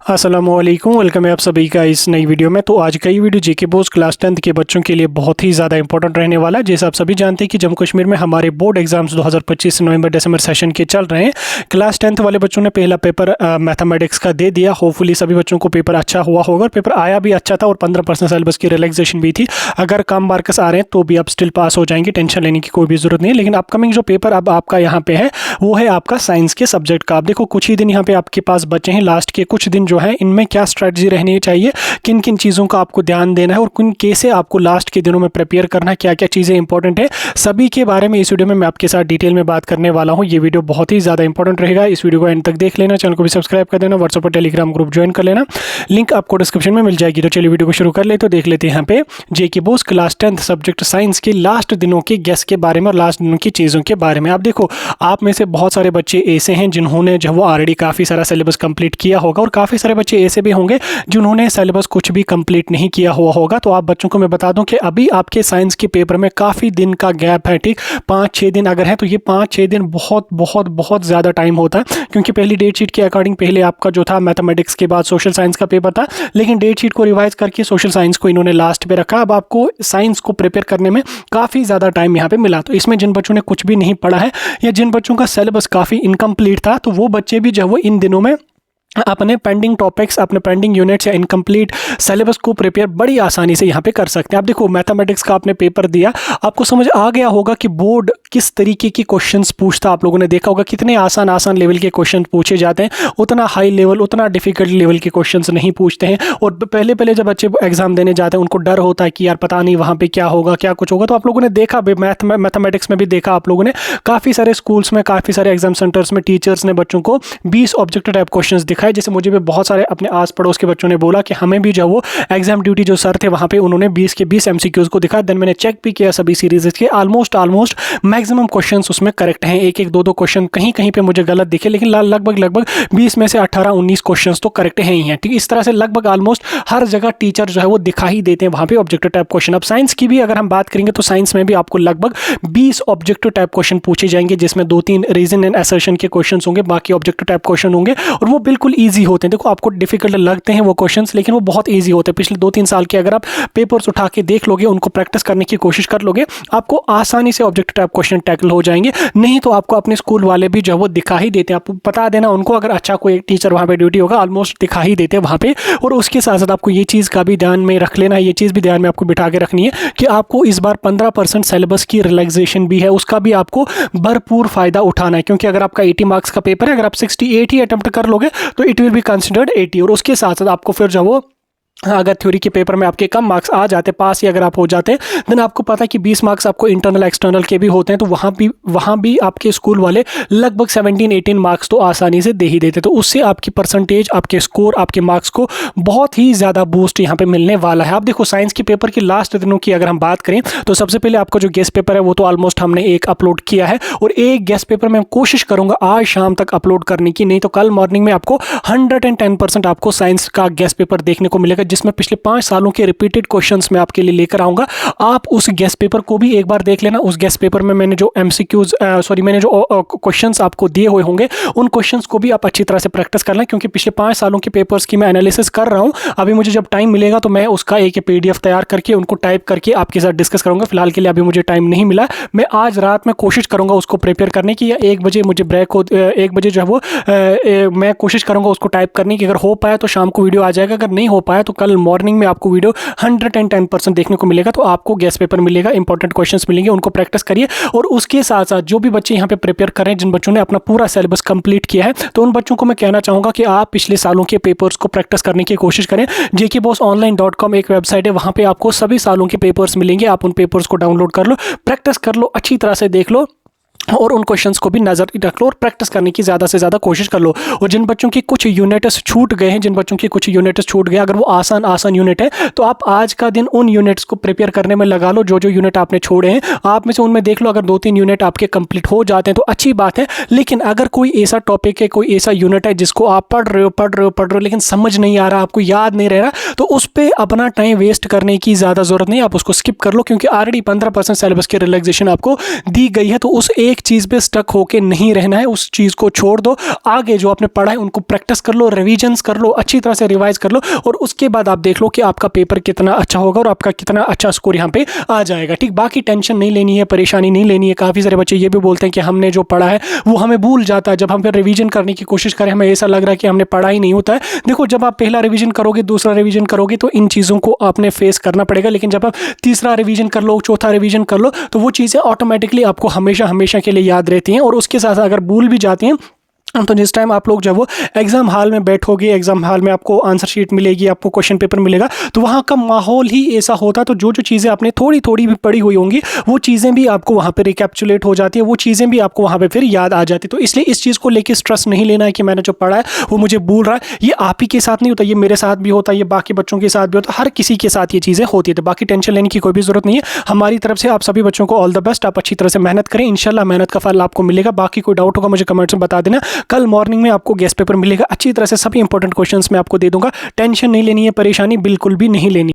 अस्सलामुअलैकुम, वेलकम है आप सभी का इस नई वीडियो में। तो आज का ये वीडियो जेके बोस क्लास 10th के बच्चों के लिए बहुत ही ज़्यादा इंपॉर्टेंट रहने वाला है। जैसे आप सभी जानते हैं कि जम्मू कश्मीर में हमारे बोर्ड एग्जाम्स 2025 नवंबर दिसंबर सेशन के चल रहे हैं। क्लास 10th वाले बच्चों ने पहला पेपर मैथमेटिक्स का दे दिया। होपफुली सभी बच्चों को पेपर अच्छा हुआ होगा। पेपर आया भी अच्छा था और 15% सिलेबस की रिलैक्सेशन भी थी। अगर कम मार्क्स आ रहे हैं तो भी आप स्टिल पास हो जाएंगे, टेंशन लेने की कोई भी ज़रूरत नहीं है। लेकिन अपकमिंग जो पेपर अब आपका यहाँ पे है वो है आपका साइंस के सब्जेक्ट का। आप देखो कुछ ही दिन यहाँ पे आपके पास बचे हैं, लास्ट के कुछ दिन जो है इनमें क्या स्ट्रेटजी रहनी चाहिए, किन किन चीज़ों का आपको ध्यान देना है और किन कैसे आपको लास्ट के दिनों में प्रिपेयर करना है, क्या क्या चीज़ें इंपॉर्टेंट है, सभी के बारे में इस वीडियो में मैं आपके साथ डिटेल में बात करने वाला हूं। ये वीडियो बहुत ही ज़्यादा इंपॉर्टेंट रहेगा। इस वीडियो को एंड तक देख लेना, चैनल को भी सब्सक्राइब कर देना, व्हाट्सएप और टेलीग्राम ग्रुप ज्वाइन कर लेना, लिंक आपको डिस्क्रिप्शन में मिल जाएगी। तो चलिए वीडियो को शुरू कर ले। तो देख लेते हैं यहाँ पे JK Bose class 10th subject science के लास्ट दिनों के गेस के बारे में और लास्ट दिनों की चीज़ों के बारे में। आप देखो आप में से बहुत सारे बच्चे ऐसे हैं जिन्होंने जो वो ऑलरेडी काफ़ी सारा सिलेबस कंप्लीट किया होगा और काफ़ी सारे बच्चे ऐसे भी होंगे जिन्होंने सिलेबस कुछ भी कंप्लीट नहीं किया हुआ होगा। तो आप बच्चों को मैं बता दूं कि अभी आपके साइंस के पेपर में काफ़ी दिन का गैप है, ठीक 5-6 दिन अगर है तो ये 5-6 दिन बहुत बहुत बहुत ज़्यादा टाइम होता है। क्योंकि पहली डेट शीट के अकॉर्डिंग पहले आपका जो था मैथमेटिक्स के बाद सोशल साइंस का पेपर था, लेकिन डेट शीट को रिवाइज करके सोशल साइंस को इन्होंने लास्ट पे रखा। अब आपको साइंस को प्रिपेयर करने में काफ़ी ज़्यादा टाइम यहाँ पे मिला। तो इसमें जिन बच्चों ने कुछ भी नहीं पढ़ा है या जिन बच्चों का सिलेबस काफ़ी इनकम्प्लीट था, तो वो बच्चे भी जो वो इन दिनों में अपने पेंडिंग टॉपिक्स, अपने पेंडिंग यूनिट्स या इनकम्प्लीट सिलेबस को प्रिपेयर बड़ी आसानी से यहाँ पे कर सकते हैं। आप देखो मैथमेटिक्स का आपने पेपर दिया, आपको समझ आ गया होगा कि बोर्ड किस तरीके के क्वेश्चंस पूछता। आप लोगों ने देखा होगा कितने आसान आसान लेवल के क्वेश्चन पूछे जाते हैं, उतना हाई लेवल उतना डिफिकल्ट लेवल के क्वेश्चंस नहीं पूछते हैं। और पहले जब बच्चे एग्जाम देने जाते हैं उनको डर होता है कि यार पता नहीं वहाँ पर क्या होगा क्या कुछ होगा। तो आप लोगों ने देखा मैथमेटिक्स में भी देखा, आप लोगों ने काफ़ी सारे स्कूल्स में काफ़ी सारे एग्जाम सेंटर्स में टीचर्स ने बच्चों को 20 ऑब्जेक्टिव टाइप क्वेश्चन दिखाए। जैसे मुझे भी बहुत सारे अपने आस पड़ोस के बच्चों ने बोला कि हमें भी जो वो एग्जाम ड्यूटी जो सर थे वहाँ पे उन्होंने 20 के 20 एमसीक्यूज को दिखाया। देन मैंने चेक भी किया सभी सीरीज के, ऑलमोस्ट मैक्सिमम क्वेश्चंस उसमें करेक्ट हैं। एक 2 क्वेश्चन कहीं पे मुझे गलत दिखे, लेकिन लगभग 20 में से 18-19 क्वेश्चंस तो करेक्ट हैं ही हैं। ठीक इस तरह से लगभग ऑलमोस्ट हर जगह टीचर जो है वो दिखा ही देते हैं वहाँ पे ऑब्जेक्टिव टाइप क्वेश्चन। अब साइंस की भी अगर हम बात करेंगे तो साइंस में भी आपको लगभग 20 ऑब्जेक्टिव टाइप क्वेश्चन पूछे जाएंगे, जिसमें 2-3 रीजन एंड असर्शन के क्वेश्चन होंगे, बाकी ऑब्जेक्टिव टाइप क्वेश्चन होंगे और वो बिल्कुल ईजी होते हैं। देखो आपको डिफिकल्ट लगते हैं वो क्वेश्चंस, लेकिन वो बहुत इजी होते हैं। पिछले 2-3 साल के अगर आप पेपर्स उठा के देख लोगे, उनको प्रैक्टिस करने की कोशिश कर लोगे, आपको आसानी से ऑब्जेक्टिव टाइप क्वेश्चन टैकल हो जाएंगे। नहीं तो आपको अपने स्कूल वाले भी जो वो दिखा ही देते हैं, आपको बता देना उनको, अगर अच्छा कोई टीचर वहाँ पे ड्यूटी होगा ऑलमोस्ट दिखा ही देते हैं वहाँ पे। और उसके साथ साथ आपको ये चीज़ का भी ध्यान में रख लेना है, ये चीज़ भी ध्यान में आपको बिठा के रखनी है कि आपको इस बार 15% सिलेबस की रिलैक्सेशन भी है, उसका भी आपको भरपूर फायदा उठाना है। क्योंकि अगर आपका 80 मार्क्स का पेपर है, अगर आप 68 ही अटेम्प्ट कर लोगे तो इट विल बी कंसिडर्ड 80। और उसके साथ साथ आपको फिर जो वो अगर थ्योरी के पेपर में आपके कम मार्क्स आ जाते, पास ही अगर आप हो जाते हैं, देन आपको पता है कि 20 मार्क्स आपको इंटरनल एक्सटर्नल के भी होते हैं। तो वहाँ भी आपके स्कूल वाले लगभग 17-18 मार्क्स तो आसानी से दे ही देते। तो उससे आपकी परसेंटेज, आपके स्कोर, आपके मार्क्स को बहुत ही ज़्यादा बूस्ट यहाँ पे मिलने वाला है। आप देखो साइंस के पेपर के लास्ट दिनों की अगर हम बात करें तो सबसे पहले आपका जो गेस्ट पेपर है वो तो ऑलमोस्ट हमने एक अपलोड किया है, और एक गेस्ट पेपर मैं कोशिश करूँगा आज शाम तक अपलोड करने की, नहीं तो कल मॉर्निंग में आपको 110% आपको साइंस का गेस्ट पेपर देखने को मिलेगा, जिसमें पिछले 5 सालों के रिपीटेड क्वेश्चंस मैं आपके लिए लेकर आऊंगा। आप उस गेस्ट पेपर को भी एक बार देख लेना। उस गेस्ट पेपर में मैंने जो मैंने जो क्वेश्चंस आपको दिए हुए होंगे उन क्वेश्चंस को भी आप अच्छी तरह से प्रैक्टिस करना, क्योंकि पिछले 5 सालों के पेपर्स की मैं एनालिसिस कर रहा हूं। अभी मुझे जब टाइम मिलेगा तो मैं उसका एक PDF तैयार करके उनको टाइप करके आपके साथ डिस्कस करूंगा। फिलहाल के लिए अभी मुझे टाइम नहीं मिला। मैं आज रात में कोशिश करूंगा उसको प्रिपेयर करने की, या 1 बजे मुझे ब्रेक हो, 1 बजे जो है वो मैं कोशिश करूंगा उसको टाइप करने की। अगर हो पाया तो शाम को वीडियो आ जाएगा, अगर नहीं हो पाया तो कल मॉर्निंग में आपको वीडियो 110% देखने को मिलेगा। तो आपको गेस्ट पेपर मिलेगा, इंपॉर्टेंट क्वेश्चंस मिलेंगे, उनको प्रैक्टिस करिए। और उसके साथ साथ जो भी बच्चे यहाँ पे प्रिपेयर कर रहे हैं, जिन बच्चों ने अपना पूरा सिलेबस कंप्लीट किया है, तो उन बच्चों को मैं कहना चाहूँगा कि आप पिछले सालों के पेपर्स को प्रैक्टिस करने की कोशिश करें। jkbossonline.com एक वेबसाइट है, वहाँ पे आपको सभी सालों के पेपर्स मिलेंगे। आप उन पेपर्स को डाउनलोड कर लो, प्रैक्टिस कर लो, अच्छी तरह से देख लो और उन क्वेश्चंस को भी नजर रख लो और प्रैक्टिस करने की ज़्यादा से ज़्यादा कोशिश कर लो। और जिन बच्चों की कुछ यूनिट्स छूट गए हैं, अगर वो आसान यूनिट है, तो आप आज का दिन उन यूनिट्स को प्रिपेयर करने में लगा लो। जो यूनिट आपने छोड़े हैं आप में से उनमें देख लो, अगर 2-3 यूनिट आपके कंप्लीट हो जाते हैं तो अच्छी बात है। लेकिन अगर कोई ऐसा टॉपिक है, कोई ऐसा यूनिट है जिसको आप पढ़ रहे हो लेकिन समझ नहीं आ रहा, आपको याद नहीं रह रहा, तो उस पर अपना टाइम वेस्ट करने की ज़्यादा ज़रूरत नहीं। आप उसको स्किप कर लो, क्योंकि ऑलरेडी 15% सिलेबस की रिलैक्सेशन आपको दी गई है। तो उस एक एक चीज़ पे स्टक होके नहीं रहना है, उस चीज़ को छोड़ दो। आगे जो आपने पढ़ा है उनको प्रैक्टिस कर लो, रिविजन्स कर लो, अच्छी तरह से रिवाइज कर लो और उसके बाद आप देख लो कि आपका पेपर कितना अच्छा होगा और आपका कितना अच्छा स्कोर यहाँ पे आ जाएगा। ठीक, बाकी टेंशन नहीं लेनी है, परेशानी नहीं लेनी है। काफ़ी सारे बच्चे ये भी बोलते हैं कि हमने जो पढ़ा है वो हमें भूल जाता है, जब हम फिर रिवीजन करने की कोशिश करें हमें ऐसा लग रहा है कि हमने पढ़ा ही नहीं होता है। देखो, जब आप पहला रिवीजन करोगे, दूसरा रिवीजन करोगे तो इन चीज़ों को आपने फेस करना पड़ेगा, लेकिन जब आप तीसरा रिवीजन कर लो, चौथा रिवीजन कर लो, तो वो चीज़ें ऑटोमेटिकली आपको हमेशा हमेशा के लिए याद रहती हैं। और उसके साथ अगर भूल भी जाती हैं तो जिस टाइम आप लोग जब वो एग्जाम हॉल में बैठोगे, एग्जाम हॉल में आपको आंसर शीट मिलेगी, आपको क्वेश्चन पेपर मिलेगा, तो वहाँ का माहौल ही ऐसा होता है। तो जो जो चीज़ें आपने थोड़ी थोड़ी भी पढ़ी हुई होंगी वो चीज़ें भी आपको वहाँ पे रिकैप्चुलेट हो जाती है, वो चीज़ें भी आपको वहाँ पे फिर याद आ जाती है। तो इसलिए इस चीज़ को लेकर स्ट्रेस नहीं लेना है कि मैंने जो पढ़ा है वो मुझे भूल रहा है। ये आप ही के साथ नहीं होता, ये मेरे साथ भी होता है, ये बाकी बच्चों के साथ भी होता है, हर किसी के साथ ये चीज़ें होती है। तो बाकी टेंशन लेने की कोई भी ज़रूरत नहीं है। हमारी तरफ से आप सभी बच्चों को ऑल द बेस्ट। आप अच्छी तरह से मेहनत करें, इंशाल्लाह मेहनत का फल आपको मिलेगा। बाकी कोई डाउट होगा मुझे कमेंट्स में बता देना। कल मॉर्निंग में आपको गेस्ट पेपर मिलेगा, अच्छी तरह से सभी इंपॉर्टेंट क्वेश्चंस मैं आपको दे दूंगा। टेंशन नहीं लेनी है, परेशानी बिल्कुल भी नहीं लेनी।